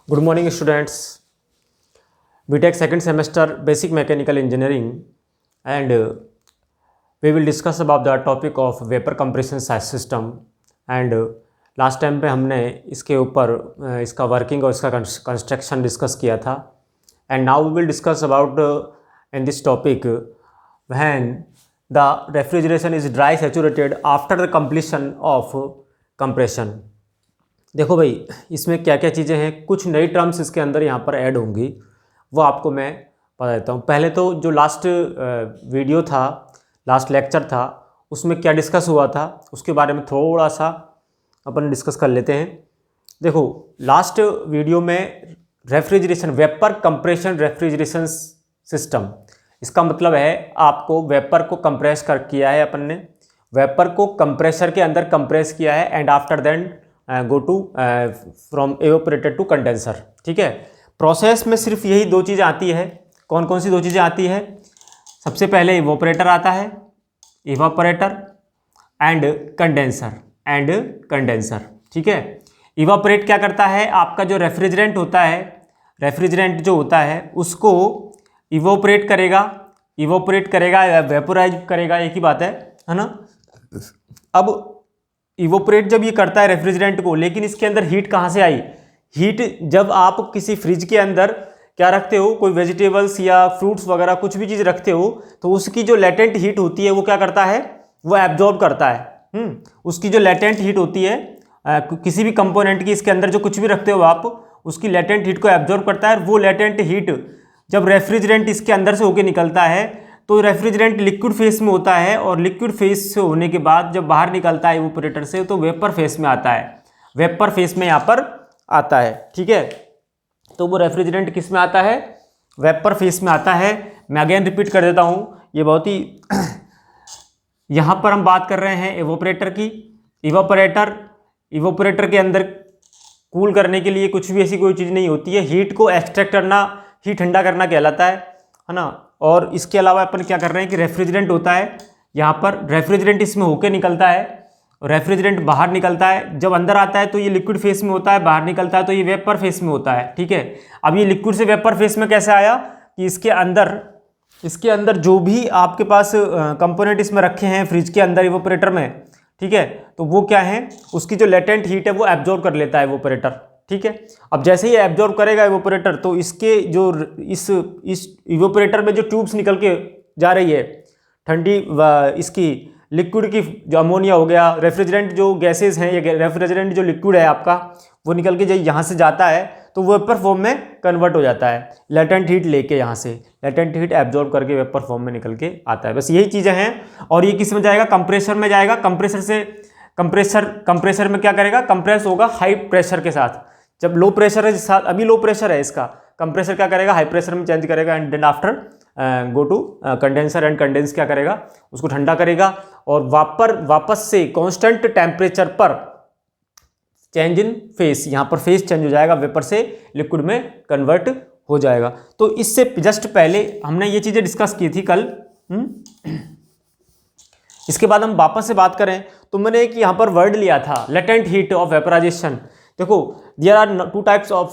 Good morning, students. BTech second semester Basic Mechanical Engineering, and we will discuss about the topic of vapor compression system. And last time पे हमने इसके ऊपर इसका working और इसका construction discuss किया था. And now we will discuss about in this topic when the refrigeration is dry saturated after the completion of compression. देखो भाई, इसमें क्या क्या चीज़ें हैं, कुछ नई टर्म्स इसके अंदर यहाँ पर ऐड होंगी, वो आपको मैं बता देता हूँ. पहले तो जो लास्ट वीडियो था, लास्ट लेक्चर था, उसमें क्या डिस्कस हुआ था उसके बारे में थोड़ा सा अपन डिस्कस कर लेते हैं. देखो, लास्ट वीडियो में refrigeration, vapour compression refrigeration system, इसका मतलब है आपको वेपर को कंप्रेस कर किया है, अपन ने वेपर को कंप्रेसर के अंदर कंप्रेस किया है and after then go to from evaporator to condenser. ठीक है, प्रोसेस में सिर्फ यही दो चीज़ें आती है. कौन कौन सी दो चीज़ें आती है? सबसे पहले इवोपरेटर आता है, इवापोरेटर एंड कंडेंसर. ठीक है, इवापोरेट क्या करता है, आपका जो रेफ्रिजरेंट होता है, रेफ्रिजरेंट जो होता है उसको इवोपरेट करेगा या वेपोराइज करेगा, एक ही बात है ना. अब इवोपरेट जब ये करता है रेफ्रिजरेंट को, लेकिन इसके अंदर हीट कहाँ से आई? हीट जब आप किसी फ्रिज के अंदर क्या रखते हो, कोई वेजिटेबल्स या फ्रूट्स वगैरह कुछ भी चीज़ रखते हो, तो उसकी जो लेटेंट हीट होती है वो क्या करता है, वो एब्जॉर्ब करता है. उसकी जो लेटेंट हीट होती है किसी भी कंपोनेंट की, इसके अंदर जो कुछ भी रखते हो आप, उसकी लेटेंट हीट को एब्जॉर्ब करता है. वो लेटेंट हीट जब रेफ्रिजरेंट इसके अंदर से होकर निकलता है तो रेफ्रिजरेंट लिक्विड फेस में होता है, और लिक्विड फेस से होने के बाद जब बाहर निकलता है इवोपरेटर से तो वेपर फेस में आता है. वेपर फेस में यहाँ पर आता है. ठीक है, तो वो रेफ्रिजरेंट किस में आता है? वेपर फेस में आता है. मैं अगेन रिपीट कर देता हूँ, ये बहुत ही यहाँ पर हम बात कर रहे हैं इवोपरेटर की. इवोपरेटर के अंदर कूल करने के लिए कुछ भी ऐसी कोई चीज़ नहीं होती है. हीट को एक्सट्रैक्ट करना, हीट ठंडा करना कहलाता है ना. और इसके अलावा अपन क्या कर रहे हैं कि रेफ्रिजरेंट होता है, यहाँ पर रेफ्रिजरेंट इसमें होके निकलता है, रेफ्रिजरेंट बाहर निकलता है. जब अंदर आता है तो ये लिक्विड फेस में होता है, बाहर निकलता है तो ये वेपर फेस में होता है. ठीक है, अब ये लिक्विड से वेपर फेस में कैसे आया कि इसके अंदर जो भी आपके पास कंपोनेंट इसमें रखे हैं फ्रिज के अंदर इवोपरेटर में, ठीक है, तो वो क्या है, उसकी जो लेटेंट हीट है वो एब्जॉर्ब कर लेता है इवोपरेटर. ठीक है, अब जैसे ही एब्जॉर्ब करेगा इवोपरेटर तो इसके जो इस इवोपरेटर में जो ट्यूब्स निकल के जा रही है ठंडी इसकी लिक्विड की, जो अमोनिया हो गया, रेफ्रिजरेंट जो गैसेज हैं, ये रेफ्रिजरेंट जो लिक्विड है आपका, वो निकल के जब यहाँ से जाता है तो वेपर फॉर्म में कन्वर्ट हो जाता है. लेटेंट हीट लेके यहाँ से लेटेंट हीट एब्जॉर्ब करके वेपर फॉर्म में निकल के आता है. बस यही चीज़ें हैं. और ये किस में जाएगा? कंप्रेसर में जाएगा. कंप्रेसर में क्या करेगा? कंप्रेस होगा हाई प्रेशर के साथ. जब लो प्रेशर है, साथ अभी लो प्रेशर है इसका, कंप्रेसर क्या करेगा? हाई प्रेशर में चेंज करेगा and then after go to condenser and condense क्या करेगा? उसको ठंडा करेगा और वापस से कांस्टेंट टेम्परेचर पर चेंज इन फेस, यहाँ पर फेस चेंज हो जाएगा, वेपर से लिक्विड में कन्वर्ट हो जाएगा. तो इससे जस्ट पहले हमने ये चीज़ें डिस्कस की थी कल. इसके बाद हम वापस से बात करें तो मैंने एक यहाँ पर वर्ड लिया था, लेटेंट हीट ऑफ वेपराइजेशन. देखो, there are two types of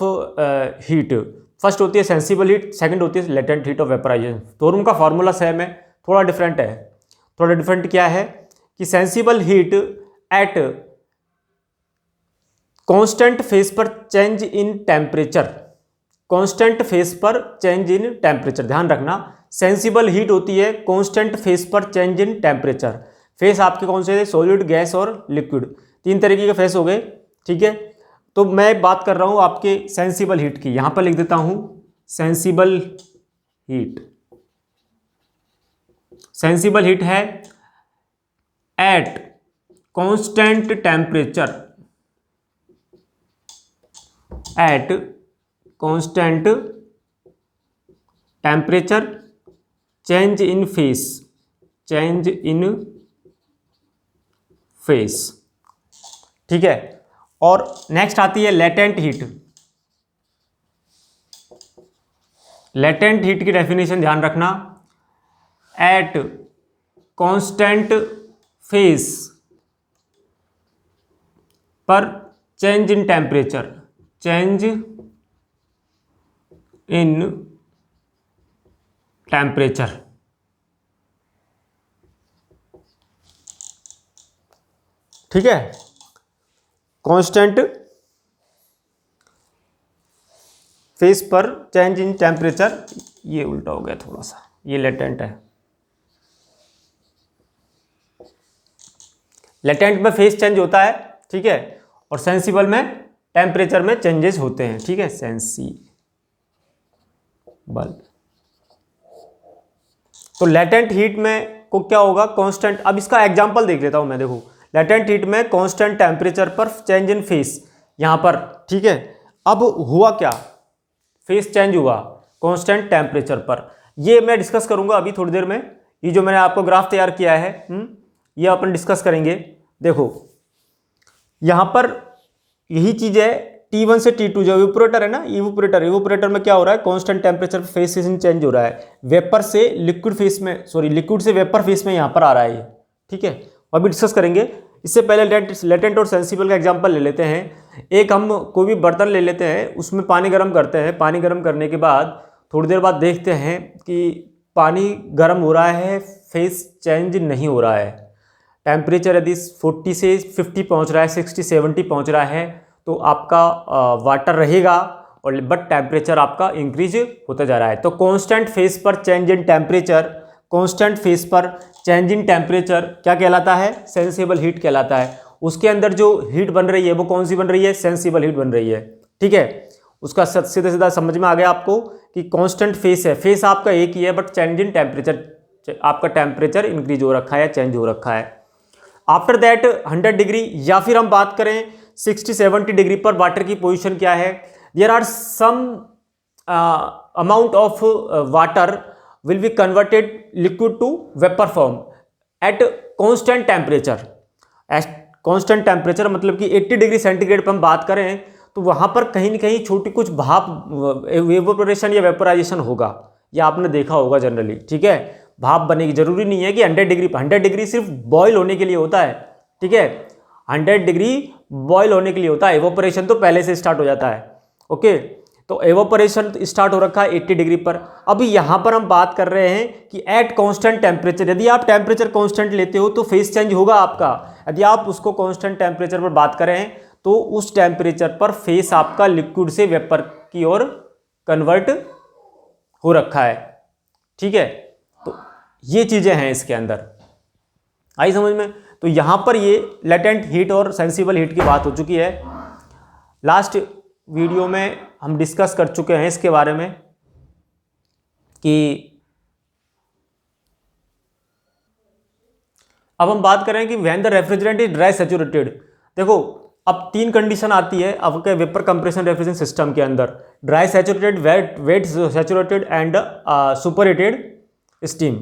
heat. First होती है सेंसिबल हीट, सेकंड होती है लेटेंट हीट ऑफ वेपराइजेशन. दोनों का फॉर्मूला सेम है, थोड़ा डिफरेंट है. थोड़ा डिफरेंट क्या है कि sensible heat at constant phase पर change in temperature. Constant phase पर चेंज इन टेम्परेचर, ध्यान रखना. सेंसिबल हीट होती है कांस्टेंट फेस पर चेंज इन टेम्परेचर. फेस आपके कौन से थे? सॉलिड, गैस और लिक्विड. तीन तरीके के फेस हो गए. ठीक है, तो मैं बात कर रहा हूं आपके सेंसिबल हीट की. यहां पर लिख देता हूं सेंसिबल हीट. सेंसिबल हीट है eight constant temperature, eight constant temperature change in face. ठीक है, और नेक्स्ट आती है लेटेंट हीट. लेटेंट हीट की डेफिनेशन ध्यान रखना, एट कांस्टेंट फेस पर change in temperature, change in temperature. ठीक है, कांस्टेंट फेस पर चेंज इन टेम्परेचर, ये उल्टा हो गया थोड़ा सा, ये लेटेंट है। लेटेंट में फेस चेंज होता है, ठीक है, और सेंसिबल में टेम्परेचर में चेंजेस होते हैं। ठीक है, सेंसिबल। तो लेटेंट हीट में को क्या होगा, कांस्टेंट। अब इसका एग्जांपल देख लेता हूं मैं। देखो, लेटेंट हीट में कांस्टेंट टेम्परेचर पर चेंज इन फेस, यहां पर। ठीक है, अब हुआ क्या, फेस चेंज हुआ कांस्टेंट टेम्परेचर पर। ये मैं डिस्कस करूंगा अभी थोड़ी देर में। ये जो मैंने आपको ग्राफ तैयार किया है, ये अपन डिस्कस करेंगे। देखो यहां पर यही चीज है, T1 से T2 जो इवेपोरेटर है ना, इवेपोरेटर में क्या हो रहा है, कांस्टेंट टेम्परेचर पे फेस चेंज हो रहा है। वेपर से लिक्विड फेस में, सॉरी लिक्विड से वेपर फेस में यहां पर आ रहा है ये। ठीक है, अभी डिस्कस करेंगे। इससे पहले लेटेंट और सेंसिबल का एग्जांपल ले लेते हैं। एक हम कोई भी बर्तन ले लेते हैं, उसमें पानी गर्म करते हैं। पानी गर्म करने के बाद थोड़ी देर बाद देखते हैं कि पानी गर्म हो रहा है, फेस चेंज नहीं हो रहा है। टेम्परेचर यदि 40 से 50 पहुंच रहा है, 60 70 पहुंच रहा है, तो आपका वाटर रहेगा, और बट टेम्परेचर आपका इंक्रीज होता जा रहा है। तो कांस्टेंट फेस पर change in temperature, constant phase पर चेंज इन टेम्परेचर क्या कहलाता है, सेंसिबल हीट कहलाता है। उसके अंदर जो हीट बन रही है वो कौन सी बन रही है, सेंसिबल हीट बन रही है। ठीक है, उसका सीधा सीधा समझ में आ गया आपको कि कांस्टेंट फेस है, फेस आपका एक ही है, बट चेंज इन टेम्परेचर, आपका टेम्परेचर इंक्रीज हो रखा है या चेंज हो रखा है। आफ्टर दैट 100 डिग्री, या फिर हम बात करें 60-70 डिग्री पर वाटर की पोजीशन क्या है, there are some amount of water will be converted liquid to vapour form at constant temperature. Constant temperature मतलब कि 80 डिग्री सेंटीग्रेड पर हम बात करें तो वहां पर कहीं न कहीं छोटी कुछ भाप एवेपोरेशन या वेपोराइजेशन होगा, या आपने देखा होगा जनरली। ठीक है, भाप बनेगी, जरूरी नहीं है कि 100 डिग्री पर। 100 डिग्री सिर्फ बॉयल होने के लिए होता है। ठीक है, 100 डिग्री बॉयल होने के लिए होता है, एवोपरेशन तो पहले से स्टार्ट हो जाता है। ओके, तो एवोपरेशन स्टार्ट हो रखा है 80 डिग्री पर। अभी यहां पर हम बात कर रहे हैं कि एट कांस्टेंट टेम्परेचर, यदि आप टेम्परेचर कांस्टेंट लेते हो तो फेस चेंज होगा आपका। यदि आप उसको कांस्टेंट टेम्परेचर पर बात करें तो उस टेम्परेचर पर फेस आपका लिक्विड से वेपर की ओर कन्वर्ट हो रखा है। ठीक है, तो ये चीजें हैं इसके अंदर, आई समझ में। तो यहां पर ये लेटेंट हीट और सेंसिबल हीट की बात हो चुकी है। लास्ट वीडियो में हम डिस्कस कर चुके हैं इसके बारे में कि अब हम बात करें कि when the refrigerant is dry saturated. देखो अब तीन कंडीशन आती है आपके वेपर कंप्रेशन रेफ्रिजरेशन सिस्टम के अंदर, dry saturated, wet saturated and superheated steam.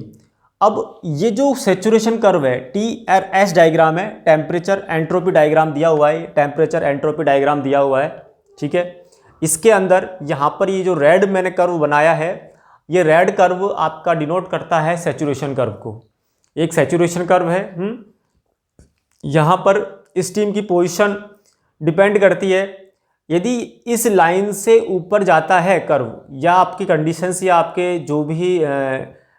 अब ये जो सैचुरेशन कर्व है, TRS डायग्राम है, टेम्परेचर एंट्रोपी डायग्राम दिया हुआ है, टेम्परेचर एंट्रोपी डायग्राम दिया हुआ है। ठीक है, इसके अंदर यहाँ पर ये जो रेड मैंने कर्व बनाया है, ये रेड कर्व आपका डिनोट करता है सैचुरेशन कर्व को। एक सैचुरेशन कर्व है। यहाँ पर स्टीम की पोजीशन डिपेंड करती है। यदि इस लाइन से ऊपर जाता है कर्व, या आपकी कंडीशंस या आपके जो भी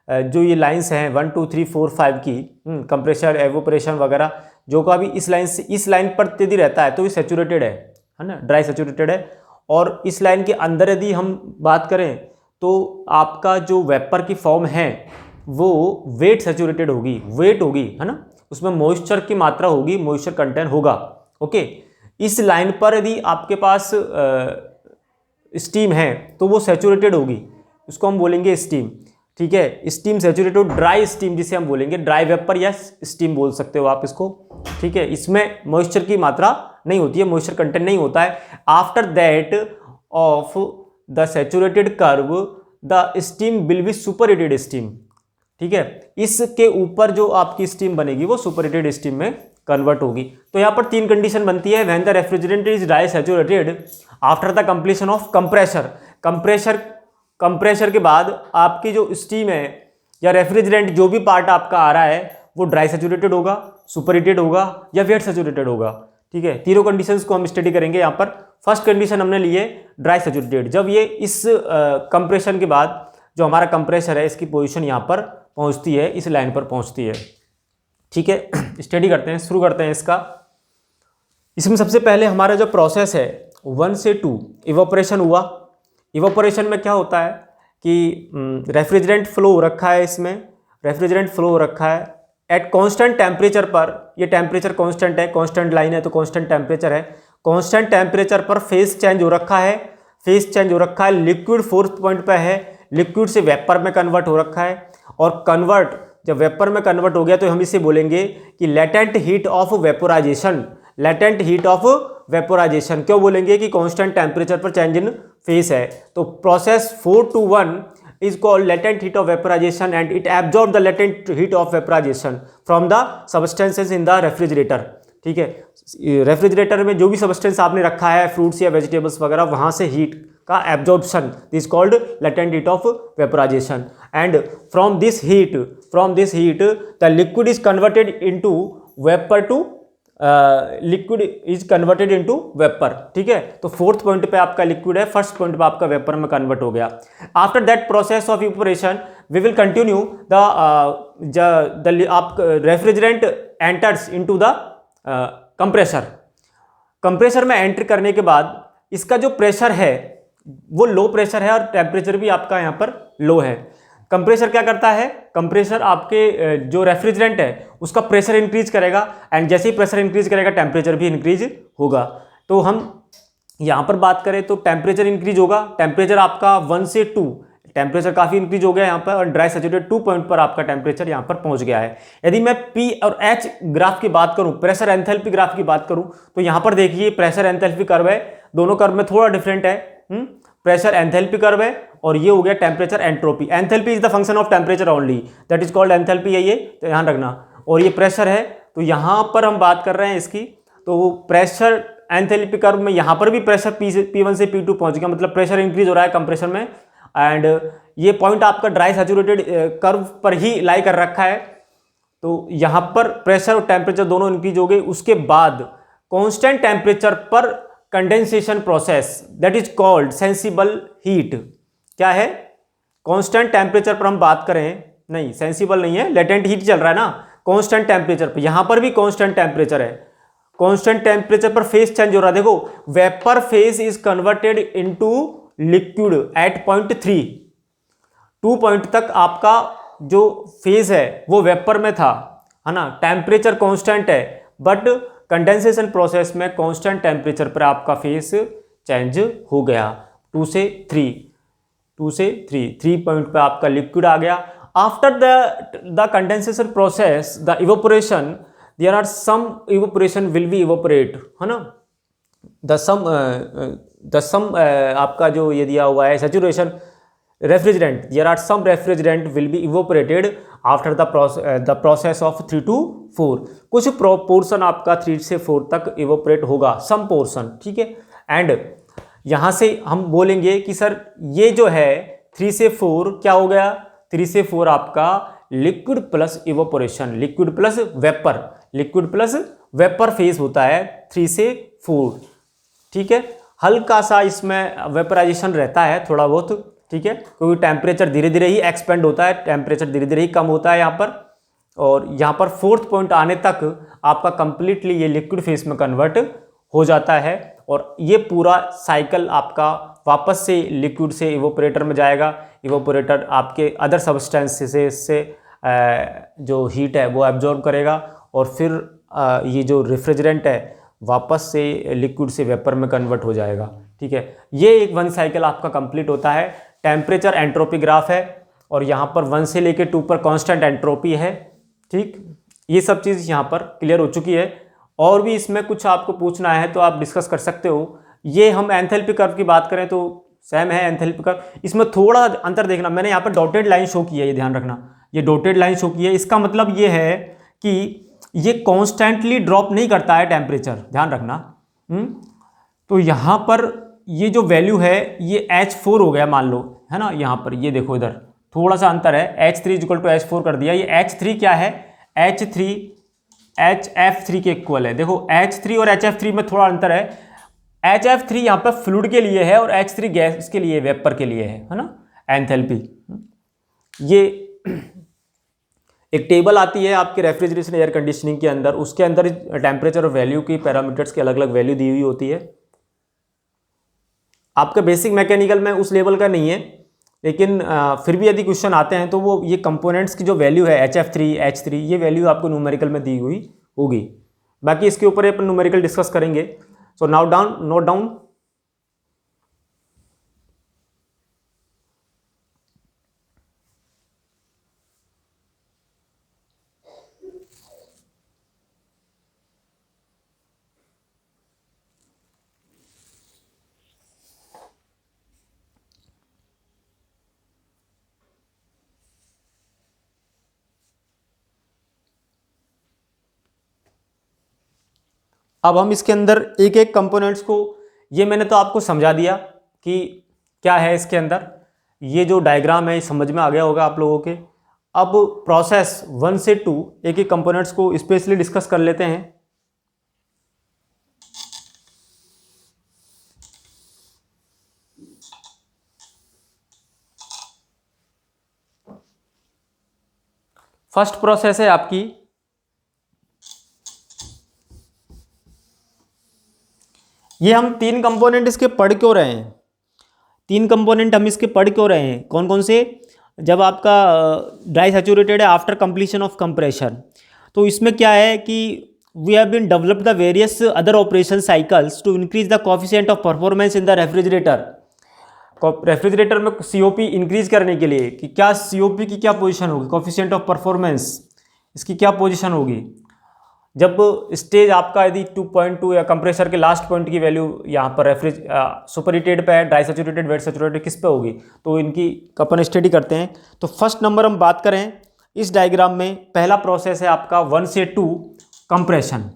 जो ये लाइंस हैं 1 2 3 4 5 की, कंप्रेशर एवोपरेशन वगैरह, जो का भी इस लाइन से इस लाइन पर यदि रहता है तो ये सैचुरेटेड है ना, ड्राई सैचुरेटेड है। और इस लाइन के अंदर यदि हम बात करें तो आपका जो वेपर की फॉर्म है वो वेट सैचुरेटेड होगी, वेट होगी, है ना, उसमें मॉइस्चर की मात्रा होगी, मॉइस्चर कंटेंट होगा। ओके, इस लाइन पर यदि आपके पास स्टीम है तो वो सैचुरेटेड होगी, उसको हम बोलेंगे स्टीम। ठीक है, स्टीम सैचुरेटेड, ड्राई स्टीम जिसे हम बोलेंगे, ड्राई वेपर या स्टीम बोल सकते हो आप इसको। ठीक है, इसमें मॉइस्चर की मात्रा नहीं होती है, मॉइस्चर कंटेंट नहीं होता है। After that of the saturated curve the steam will be superheated steam. ठीक है, इसके ऊपर जो आपकी स्टीम बनेगी वो सुपरहीटेड स्टीम में कन्वर्ट होगी। तो यहाँ पर तीन कंडीशन बनती है, when the refrigerant is dry saturated after the completion of compressor. Compressor के बाद आपकी जो स्टीम है या रेफ्रिजरेंट जो भी पार्ट आपका आ रहा है वो ड्राई सैचुरेटेड होगा, सुपरहीटेड होगा या वेट सैचुरेटेड होगा। ठीक है, तीनों कंडीशंस को हम स्टडी करेंगे यहाँ पर फर्स्ट कंडीशन हमने ली है ड्राई सैचुरेटेड, जब ये इस कंप्रेशन के बाद जो हमारा कंप्रेसर है इसकी पोजीशन यहाँ पर पहुँचती है, इस लाइन पर पहुँचती है। ठीक है, स्टडी करते हैं, शुरू करते हैं इसका। इसमें सबसे पहले हमारा जो प्रोसेस है 1 से 2 इवोपरेशन हुआ। इवोपरेशन में क्या होता है कि रेफ्रिजरेंट फ्लो हो रखा है, इसमें रेफ्रिजरेंट फ्लो हो रखा है एट कांस्टेंट टेम्परेचर पर, ये टेम्परेचर कांस्टेंट है, कांस्टेंट लाइन है तो कांस्टेंट टेम्परेचर है, कांस्टेंट टेम्परेचर पर फेज चेंज हो रखा है, फेज चेंज हो रखा है, लिक्विड फोर्थ पॉइंट पे है, लिक्विड से वेपर में कन्वर्ट हो रखा है, और कन्वर्ट जब वेपर में कन्वर्ट हो गया तो हम इसे बोलेंगे कि latent heat of vaporisation, latent heat of vaporisation. क्यों बोलेंगे कि कांस्टेंट टेम्परेचर पर चेंज इन फेज है, तो process 4 to 1 is called latent heat of vaporization and it absorbs the latent heat of vaporization from the substances in the refrigerator। ठीक है, refrigerator में जो भी सब्सटेंस आपने रखा है फ्रूट्स या वेजिटेबल्स वगैरह, वहाँ से हीट का absorption this called latent heat of vaporisation. And from this heat the liquid is converted into vapour to liquid is converted into vapour. ठीक है, तो फोर्थ पॉइंट पे आपका लिक्विड है, फर्स्ट पॉइंट पे आपका वेपर में कन्वर्ट हो गया। After that process of evaporation we will continue the आप refrigerant enters into the compressor. Compressor में एंटर करने के बाद इसका जो प्रेशर है वो लो प्रेशर है और टेम्परेचर भी आपका यहाँ पर लो है। कंप्रेसर क्या करता है, कंप्रेसर आपके जो रेफ्रिजरेंट है उसका प्रेशर इंक्रीज करेगा एंड जैसे ही प्रेशर इंक्रीज करेगा टेम्परेचर भी इंक्रीज होगा। तो हम यहाँ पर बात करें तो टेम्परेचर इंक्रीज होगा, टेम्परेचर आपका 1 से 2 टेम्परेचर काफ़ी इंक्रीज हो गया यहाँ पर, और ड्राई सैचुरेटेड 2 पॉइंट पर आपका टेम्परेचर यहाँ पर पहुँच गया है। यदि मैं P और H ग्राफ की बात करूँ, प्रेशर एंथैल्पी ग्राफ की बात करूँ, तो यहाँ पर देखिए प्रेशर एंथैल्पी कर्व है, दोनों कर्व में थोड़ा डिफरेंट है। प्रेशर एंथैल्पी कर्व है और ये हो गया temperature entropy. Enthalpy is the function of temperature only, that is called enthalpy है ये, तो ध्यान रखना। और ये प्रेशर है, तो यहाँ पर हम बात कर रहे हैं इसकी, तो प्रेशर एंथैल्पी कर्व में यहाँ पर भी प्रेशर P1 से P2 पहुँच गया, मतलब प्रेशर इंक्रीज हो रहा है कंप्रेसर में। एंड ये पॉइंट आपका ड्राई सैचुरेटेड कर्व पर ही लाई कर रखा है, तो यहाँ पर प्रेशर और टेम्परेचर दोनों इंक्रीज हो गए। उसके बाद कांस्टेंट टेम्परेचर पर condensation process, that is called sensible heat. क्या है, कांस्टेंट टेम्परेचर पर हम बात करें, नहीं सेंसिबल नहीं है, लेटेंट हीट चल रहा है ना कांस्टेंट टेम्परेचर पर, यहाँ पर भी कांस्टेंट टेम्परेचर है, कांस्टेंट टेम्परेचर पर फेज चेंज हो रहा है। देखो vapour phase is converted into liquid at point 3, 2 point तक आपका जो फेज है वो वेपर में था, है ना, टेम्परेचर कांस्टेंट है, बट कंडेंसेशन प्रोसेस में कांस्टेंट टेम्परेचर पर आपका फेज चेंज हो गया। 2 से 3 पॉइंट पे आपका लिक्विड आ गया। After the condensation process the evaporation, there are some evaporation will be evaporate, है ना, द सम आपका जो ये दिया हुआ है saturation refrigerant, there are some refrigerant will be evaporated after the process of 3 to 4। कुछ पोर्शन आपका 3 से 4 तक इवेपोरेट होगा, सम पोर्शन। ठीक है, एंड यहाँ से हम बोलेंगे कि सर ये जो है 3 से 4 क्या हो गया, 3 से 4 आपका liquid plus evaporation, liquid plus vapour phase होता है 3 से 4। ठीक है, हल्का सा इसमें वेपराइजेशन रहता है थोड़ा बहुत, ठीक है, क्योंकि टेम्परेचर धीरे धीरे ही एक्सपेंड होता है, टेम्परेचर धीरे धीरे ही कम होता है यहाँ पर, और यहाँ पर 4th पॉइंट आने तक आपका कंप्लीटली ये लिक्विड फेज में कन्वर्ट हो जाता है, और ये पूरा साइकिल आपका वापस से लिक्विड से इवेपोरेटर में जाएगा। इवेपोरेटर आपके अदर सब्सटेंसेस से जो हीट है वो एब्जॉर्ब करेगा, और फिर ये जो रेफ्रिजरेंट है वापस से लिक्विड से वेपर में कन्वर्ट हो जाएगा। ठीक है, ये एक 1 साइकिल आपका कंप्लीट होता है। टेम्परेचर एंट्रोपी ग्राफ है, और यहाँ पर 1 से लेकर 2 पर कांस्टेंट एंट्रोपी है। ठीक, ये सब चीज़ यहाँ पर क्लियर हो चुकी है। और भी इसमें कुछ आपको पूछना है तो आप डिस्कस कर सकते हो। ये हम एंथैल्पी कर्व की बात करें तो सेम है एंथैल्पी कर्व, इसमें थोड़ा अंतर देखना, मैंने यहाँ पर डॉटेड लाइन शो की है, ये ध्यान रखना, ये डॉटेड लाइन शो की है, इसका मतलब ये है कि ये कॉन्स्टेंटली ड्रॉप नहीं करता है टेम्परेचर, ध्यान रखना। तो यहाँ पर ये जो वैल्यू है ये H4 हो गया मान लो, है ना, यहाँ पर ये देखो इधर थोड़ा सा अंतर है, H3 = H4 कर दिया। ये H3 क्या है, H3 HF3 के इक्वल है। देखो H3 और HF3 में थोड़ा अंतर है, HF3 यहाँ पर फ्लूइड के लिए है और H3 गैस के लिए, वेपर के लिए है ना, एंथैल्पी। ये एक टेबल आती है आपके रेफ्रिजरेशन एयर कंडीशनिंग के अंदर, उसके अंदर टेम्परेचर और वैल्यू की पैरामीटर्स की अलग अलग वैल्यू दी हुई होती है। आपका बेसिक मैकेनिकल में उस लेवल का नहीं है, लेकिन फिर भी यदि क्वेश्चन आते हैं तो वो ये कंपोनेंट्स की जो वैल्यू है HF3 H3 ये वैल्यू आपको न्यूमेरिकल में दी हुई होगी। बाकी इसके ऊपर अपन न्यूमेरिकल डिस्कस करेंगे। So note down. अब हम इसके अंदर एक एक कंपोनेंट्स को, ये मैंने तो आपको समझा दिया कि क्या है इसके अंदर, ये जो डायग्राम है समझ में आ गया होगा आप लोगों के। अब प्रोसेस 1 से 2 एक एक कंपोनेंट्स को स्पेशली डिस्कस कर लेते हैं। फर्स्ट प्रोसेस है आपकी, ये हम 3 कंपोनेंट इसके पढ़ क्यों रहे हैं, 3 कंपोनेंट हम इसके पढ़ क्यों रहे हैं, कौन कौन से, जब आपका ड्राई सैचुरेटेड है आफ्टर कंप्लीशन ऑफ कंप्रेशन, तो इसमें क्या है कि we have been developed the various other operation cycles to increase the coefficient of performance in the refrigerator. Refrigerator में COP इंक्रीज करने के लिए कि क्या COP की क्या पोजीशन होगी, कोफिशिएंट ऑफ परफॉर्मेंस इसकी क्या पोजीशन होगी, जब स्टेज आपका यदि 2.2 या कंप्रेसर के लास्ट पॉइंट की वैल्यू यहाँ पर सुपर हीटेड पे है, ड्राई सैचुरेटेड, वेट सैचुरेटेड किस पे होगी, तो इनकी अपन स्टडी करते हैं। तो फर्स्ट नंबर हम बात करें इस डायग्राम में, पहला प्रोसेस है आपका 1 से 2 कंप्रेशन।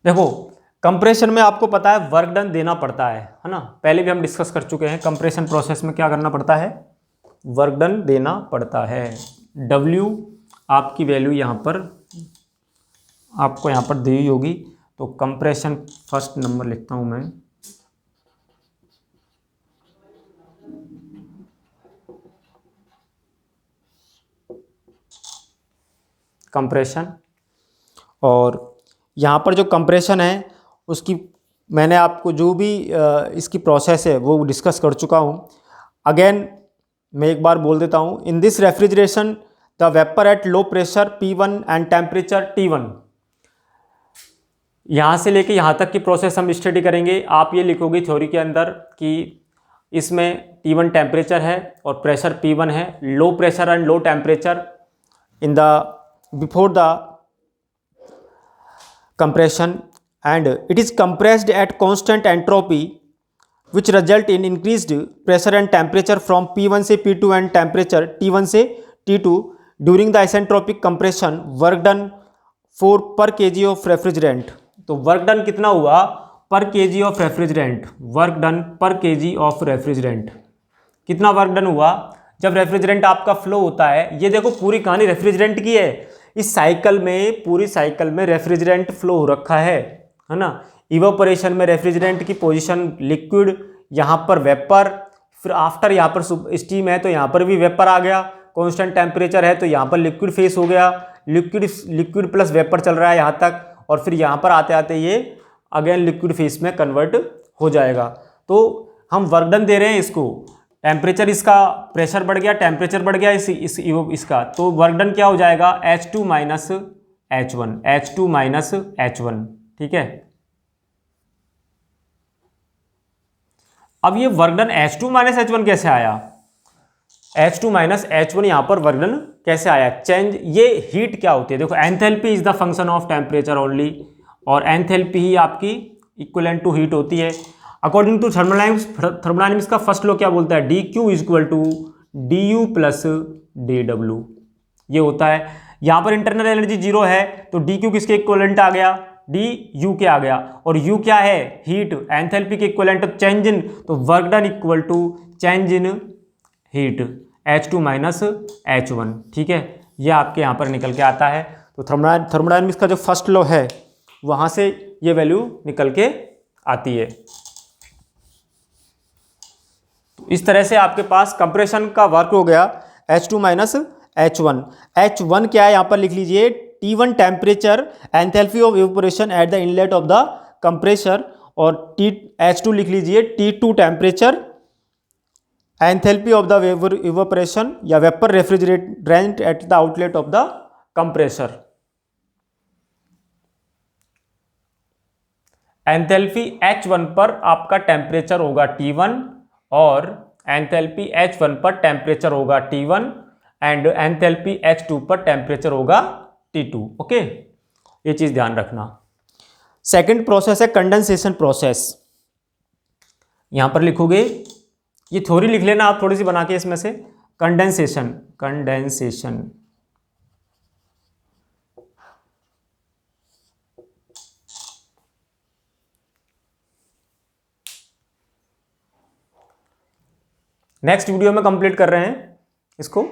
देखो कंप्रेशन में आपको पता है वर्क डन देना पड़ता है ना, पहले भी हम डिस्कस कर चुके हैं। कंप्रेशन प्रोसेस में क्या करना पड़ता है, वर्क डन देना पड़ता है। W आपकी वैल्यू यहाँ पर आपको यहाँ पर दी हुई होगी, तो कंप्रेशन फर्स्ट नंबर लिखता हूँ मैं, कंप्रेशन। और यहाँ पर जो कंप्रेशन है उसकी मैंने आपको जो भी इसकी प्रोसेस है वो डिस्कस कर चुका हूँ। अगेन मैं एक बार बोल देता हूँ, in this refrigeration the vapour at low pressure P1 and temperature T1। यहाँ से लेके यहाँ तक की प्रोसेस हम स्टडी करेंगे। आप ये लिखोगे थ्योरी के अंदर कि इसमें T1 टेम्परेचर है और प्रेशर P1 है, low pressure and low temperature in the before the compression, and it is compressed at constant entropy which result in increased pressure and temperature from P1 से P2 and temperature T1 से T2 during the isentropic compression work done for per kg of refrigerant। तो work done कितना हुआ पर kg of refrigerant, work done पर kg of refrigerant, कितना work done हुआ जब रेफ्रिजरेंट आपका फ्लो होता है। ये देखो पूरी कहानी रेफ्रिजरेंट की है, इस साइकिल में, पूरी साइकिल में रेफ्रिजरेंट फ्लो हो रखा है ना। इवेपोरेशन में रेफ्रिजरेंट की पोजीशन लिक्विड, यहाँ पर वेपर, फिर आफ्टर यहाँ पर स्टीम है तो यहाँ पर भी वेपर आ गया, कांस्टेंट टेम्परेचर है तो यहाँ पर लिक्विड फेस हो गया, लिक्विड प्लस वेपर चल रहा है यहाँ तक, और फिर यहाँ पर आते आते ये अगेन लिक्विड फेस में कन्वर्ट हो जाएगा। तो हम वर्क डन दे रहे हैं इसको, टेम्परेचर इसका, प्रेशर बढ़ गया, टेम्परेचर बढ़ गया इसका, तो वर्क डन क्या हो जाएगा H2 minus H1, H2 minus H1, ठीक है। अब ये work done H2 minus H1 कैसे आया, H2 माइनस H1 यहाँ पर वर्क डन कैसे आया, चेंज, ये हीट क्या होती है, देखो enthalpy is the function of temperature only, और एंथैल्पी ही आपकी इक्विवेलेंट टू हीट होती है। अकॉर्डिंग टू थर्मोडायनेमिक्स का फर्स्ट लॉ क्या बोलता है, dQ is equal to du plus dW, ये होता है। यहाँ पर इंटरनल एनर्जी 0 है तो dQ किसके इक्विवेलेंट आ गया, डी यू के आ गया, और यू क्या है, हीट, एंथैल्पी के इक्वलेंट चेंज इन, तो work done equal to change in heat, H2 minus H1, ठीक है, ये आपके यहाँ पर निकल के आता है। तो थर्मोडायनामिक्स का जो फर्स्ट लॉ है वहाँ से ये वैल्यू निकल के आती है। तो इस तरह से आपके पास कंप्रेशन का वर्क हो गया H2 माइनस H1। H1 क्या है यहाँ पर लिख लीजिए, T1 temperature, enthalpy of evaporation at the inlet of the compressor, और H2 लिख लीजिए T2 temperature, enthalpy of the evaporation या vapour refrigerant at the outlet of the compressor. Enthalpy H1 पर आपका टेम्परेचर होगा T1 और एंथैल्पी H1 पर temperature होगा T1 एंड एंथैल्पी H2 पर टेम्परेचर होगा T2। ओके, ये चीज ध्यान रखना। सेकंड प्रोसेस है कंडेंसेशन प्रोसेस। यहां पर लिखोगे, ये थ्योरी लिख लेना आप थोड़ी सी बना के इसमें से, कंडेंसेशन, कंडेंसेशन नेक्स्ट वीडियो में कंप्लीट कर रहे हैं इसको।